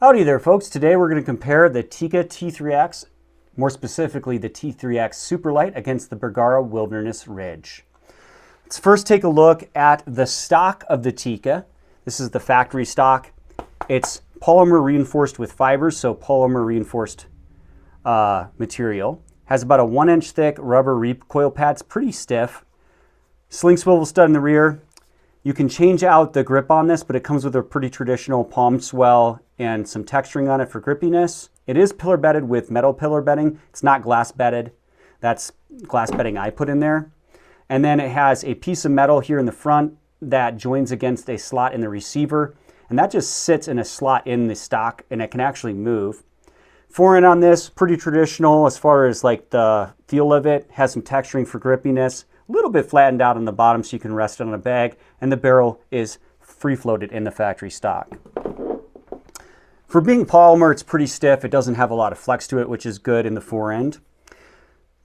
Howdy there, folks. Today we're going to compare the Tikka T3x, more specifically the T3x Superlight, against the Bergara Wilderness Ridge. Let's first take a look at the stock of the Tikka. This is the factory stock. It's polymer reinforced with fibers, so polymer reinforced material. Has about a 1-inch thick rubber recoil pad. It's pretty stiff. Sling swivel stud in the rear. You can change out the grip on this, but it comes with a pretty traditional palm swell and some texturing on it for grippiness. It is pillar bedded with metal pillar bedding. It's not glass bedded. That's glass bedding I put in there. And then it has a piece of metal here in the front that joins against a slot in the receiver. And that just sits in a slot in the stock, and it can actually move. Forend on this, pretty traditional as far as like the feel of it. Has some texturing for grippiness. A little bit flattened out on the bottom so you can rest it on a bag, and the barrel is free floated in the factory stock. For being polymer, it's pretty stiff. It doesn't have a lot of flex to it, which is good in the forend.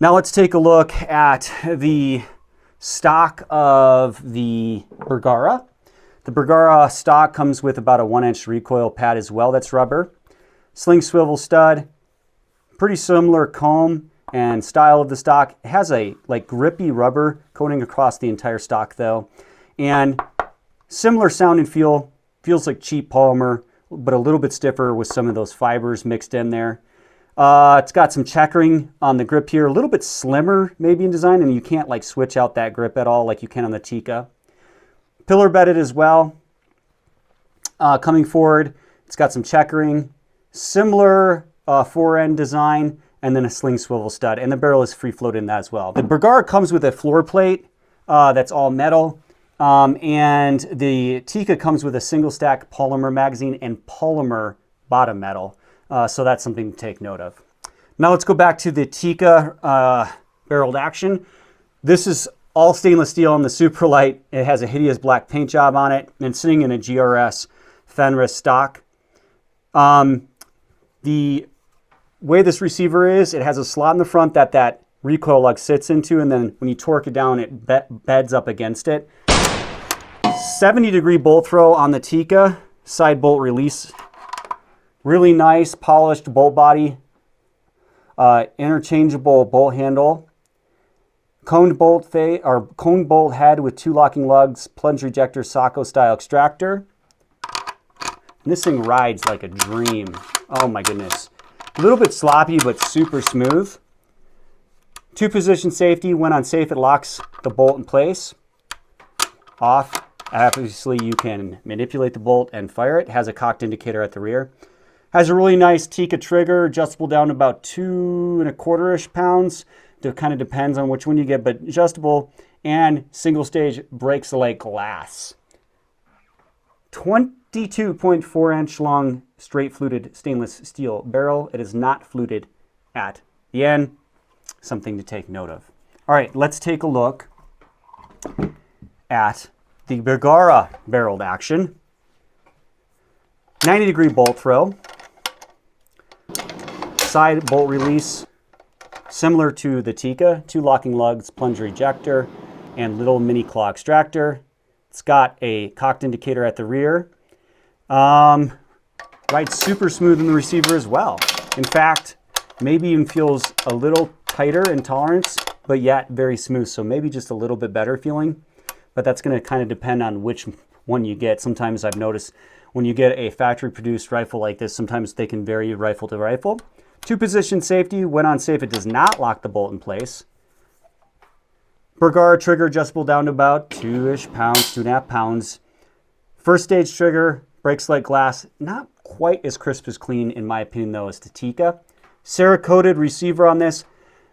Now let's take a look at the stock of the Bergara. The Bergara stock comes with about a 1-inch recoil pad as well. That's rubber. Sling swivel stud, pretty similar comb and style of the stock. It has a grippy rubber coating across the entire stock though, and similar sound and feel. Feels like cheap polymer, but a little bit stiffer with some of those fibers mixed in there. It's got some checkering on the grip here, a little bit slimmer maybe in design, and you can't like switch out that grip at all like you can on the Tikka. Pillar bedded as well. Coming forward, it's got some checkering, similar forend design, and then a sling swivel stud, and the barrel is free float in that as well. The Bergara comes with a floor plate that's all metal, and the Tikka comes with a single stack polymer magazine and polymer bottom metal, so that's something to take note of. Now let's go back to the Tikka barreled action. This is all stainless steel on the Superlight. It has a hideous black paint job on it, and sitting in a GRS Fenris stock. The way this receiver is, it has a slot in the front that recoil lug sits into, and then when you torque it down, it beds up against it. 70-degree bolt throw on the Tikka, side bolt release. Really nice polished bolt body, interchangeable bolt handle, coned bolt head with 2 locking lugs, plunge rejector, Sako-style extractor. And this thing rides like a dream. Oh my goodness. A little bit sloppy, but super smooth. 2-position safety. When unsafe, it locks the bolt in place. Off. Obviously, you can manipulate the bolt and fire it. It has a cocked indicator at the rear. Has a really nice Tikka trigger, adjustable down to about 2¼ pounds. It kind of depends on which one you get, but adjustable, and single stage breaks like glass. 22.4-inch long straight fluted stainless steel barrel. It is not fluted at the end. Something to take note of. All right, let's take a look at the Bergara barreled action. 90-degree bolt throw. Side bolt release, similar to the Tikka. 2 locking lugs, plunge ejector, and little mini claw extractor. It's got a cocked indicator at the rear. Rides super smooth in the receiver as well. In fact, maybe even feels a little tighter in tolerance, but yet very smooth. So maybe just a little bit better feeling, but that's going to kind of depend on which one you get. Sometimes I've noticed when you get a factory produced rifle like this, sometimes they can vary rifle to rifle. 2-position safety. When unsafe, it does not lock the bolt in place. Bergara trigger adjustable down to about 2-ish pounds, 2½ pounds. First stage trigger, breaks like glass. Not quite as crisp as clean, in my opinion, though, as the Tikka. Cerakoted receiver on this.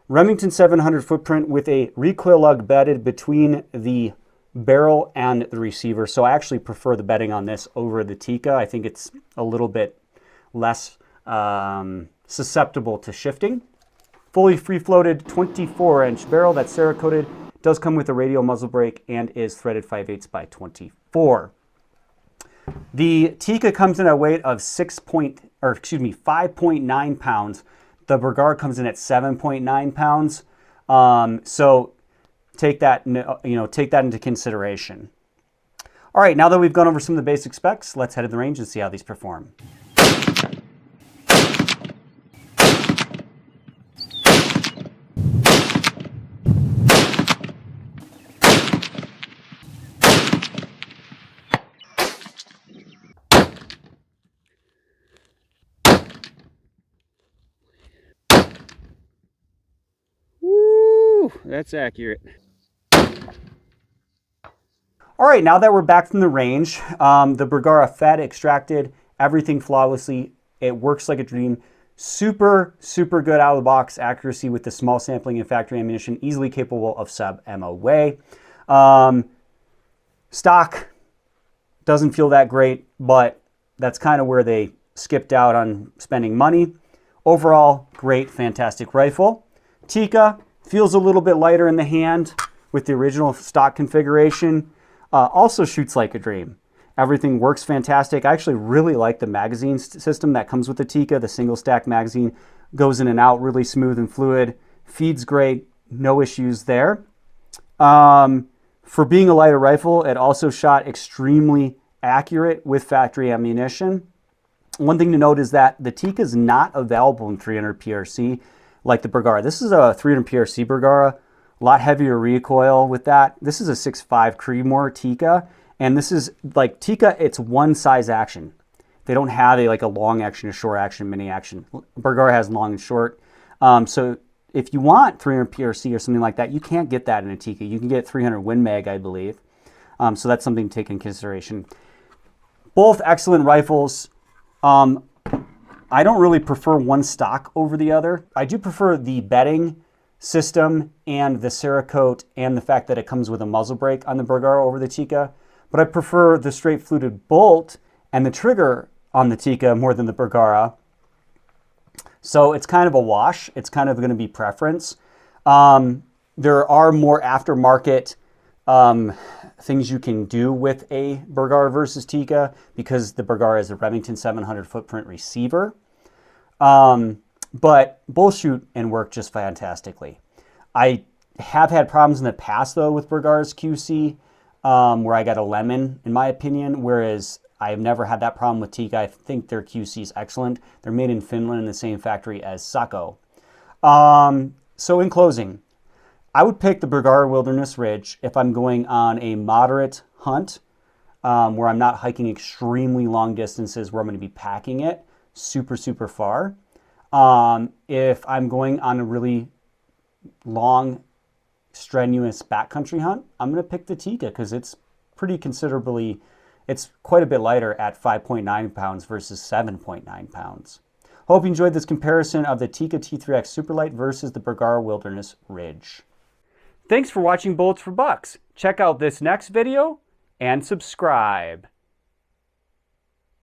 Remington 700 footprint with a recoil lug bedded between the barrel and the receiver. So I actually prefer the bedding on this over the Tikka. I think it's a little bit less susceptible to shifting. Fully free-floated 24-inch barrel that's Cerakoted. Does come with a radial muzzle brake and is threaded 5/8 by 24. The Tikka comes in at a weight of 5.9 pounds. The Bergara comes in at 7.9 pounds. So take that into consideration. All right, now that we've gone over some of the basic specs, let's head to the range and see how these perform. that's accurate. All right, now that we're back from the range, the Bergara fed, extracted, everything flawlessly. It works like a dream. Super, super good out of the box accuracy with the small sampling and factory ammunition, easily capable of sub-MOA. Stock doesn't feel that great, but that's kind of where they skipped out on spending money. Overall, great, fantastic rifle. Tikka feels a little bit lighter in the hand with the original stock configuration. Also shoots like a dream. Everything works fantastic. I actually really like the magazine system that comes with the Tikka. The single stack magazine goes in and out really smooth and fluid. Feeds great, no issues there. For being a lighter rifle, it also shot extremely accurate with factory ammunition. One thing to note is that the Tikka is not available in 300 PRC like the Bergara. This is a 300 PRC Bergara. A lot heavier recoil with that. This is a 6.5 Creedmoor Tikka, and this is like Tikka, it's one size action. They don't have like a long action, a short action, mini action. Bergara has long and short. So if you want 300 PRC or something like that, you can't get that in a Tikka. You can get 300 Win Mag, I believe. So that's something to take in consideration. Both excellent rifles. I don't really prefer one stock over the other. I do prefer the bedding system and the Cerakote and the fact that it comes with a muzzle brake on the Bergara over the Tikka, but I prefer the straight fluted bolt and the trigger on the Tikka more than the Bergara. So it's kind of a wash. It's kind of going to be preference. There are more aftermarket things you can do with a Bergara versus Tikka because the Bergara is a Remington 700 footprint receiver. But both shoot and work just fantastically. I have had problems in the past, though, with Bergara's QC, where I got a lemon, in my opinion, whereas I have never had that problem with Tikka. I think their QC is excellent. They're made in Finland in the same factory as Sako. So in closing, I would pick the Bergara Wilderness Ridge if I'm going on a moderate hunt where I'm not hiking extremely long distances where I'm going to be packing it super, super far. If I'm going on a really long, strenuous backcountry hunt, I'm going to pick the Tikka because it's pretty considerably, it's quite a bit lighter at 5.9 pounds versus 7.9 pounds. Hope you enjoyed this comparison of the Tikka T3x Superlight versus the Bergara Wilderness Ridge. Thanks for watching Bullets for Bucks. Check out this next video and subscribe.